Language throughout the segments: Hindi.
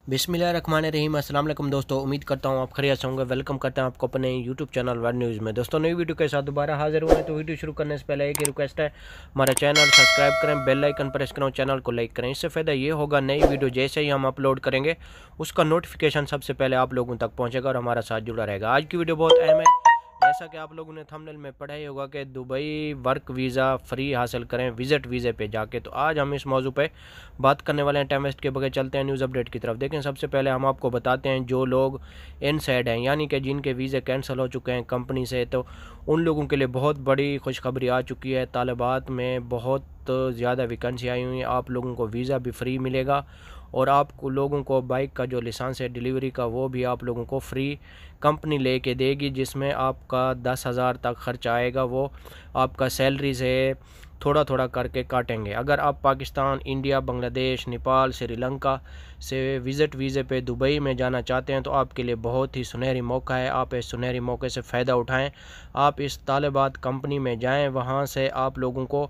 बिस्मिल्लाहिर्रहमानिर्रहीम। अस्सलाम वालेकुम दोस्तों, उम्मीद करता हूँ आप खैरियत से होंगे। वेलकम करते हैं आपको अपने यूट्यूब चैनल वर्ड न्यूज़ में। दोस्तों, नई वीडियो के साथ दोबारा हाजिर हुए हैं। तो वीडियो शुरू करने से पहले एक ही रिक्वेस्ट है, हमारा चैनल सब्सक्राइब करें, बेल आइकन प्रेस करें, चैनल को लाइक करें। इससे फ़ायदा ये होगा, नई वीडियो जैसे ही हम अपलोड करेंगे उसका नोटिफिकेशन सबसे पहले आप लोगों तक पहुँचेगा और हमारा साथ जुड़ा रहेगा। आज की वीडियो बहुत अहम है। जैसा कि आप लोगों ने थंबनेल में पढ़ा ही होगा कि दुबई वर्क वीज़ा फ्री हासिल करें विज़िट वीज़े पे जाके। तो आज हम इस मौजू पे बात करने वाले हैं। टाइम वेस्ट के बगैर चलते हैं न्यूज़ अपडेट की तरफ। देखें, सबसे पहले हम आपको बताते हैं जो लोग इनसाइड हैं, यानी कि जिनके वीज़े कैंसिल हो चुके हैं कंपनी से, तो उन लोगों के लिए बहुत बड़ी खुशखबरी आ चुकी है। तालिबात में बहुत ज़्यादा वैकेंसी आई हुई है। आप लोगों को वीज़ा भी फ्री मिलेगा और आपको लोगों को बाइक का जो लाइसेंस है डिलीवरी का, वो भी आप लोगों को फ्री कंपनी लेके देगी, जिसमें आपका 10,000 तक खर्च आएगा। वो आपका सैलरी से थोड़ा थोड़ा करके काटेंगे। अगर आप पाकिस्तान, इंडिया, बांग्लादेश, नेपाल, श्रीलंका से विज़िट वीज़े पे दुबई में जाना चाहते हैं तो आपके लिए बहुत ही सुनहरी मौका है। आप इस सुनहरी मौके से फ़ायदा उठाएं। आप इस तालिबात कंपनी में जाएं, वहाँ से आप लोगों को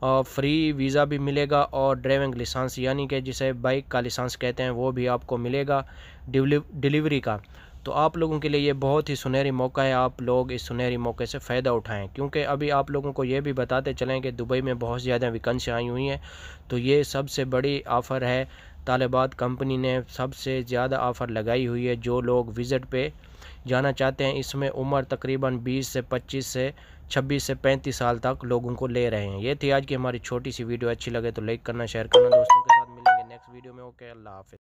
फ्री वीज़ा भी मिलेगा और ड्राइविंग लाइसेंस, यानी कि जिसे बाइक का लाइसेंस कहते हैं, वो भी आपको मिलेगा डिलीवरी का। तो आप लोगों के लिए ये बहुत ही सुनहरी मौका है। आप लोग इस सुनहरी मौके से फ़ायदा उठाएं, क्योंकि अभी आप लोगों को ये भी बताते चलें कि दुबई में बहुत ज़्यादा वैकेंसी आई हुई हैं। तो ये सबसे बड़ी ऑफ़र है। तालिबात कंपनी ने सबसे ज़्यादा ऑफ़र लगाई हुई है जो लोग विज़िट पे जाना चाहते हैं। इसमें उम्र तकरीबन 20 से 25 से 26 से 35 साल तक लोगों को ले रहे हैं। ये थी आज की हमारी छोटी सी वीडियो। अच्छी लगे तो लाइक करना, शेयर करना। दोस्तों के साथ मिलेंगे नेक्स्ट वीडियो में। ओके, अल्लाह हाफ़िज़।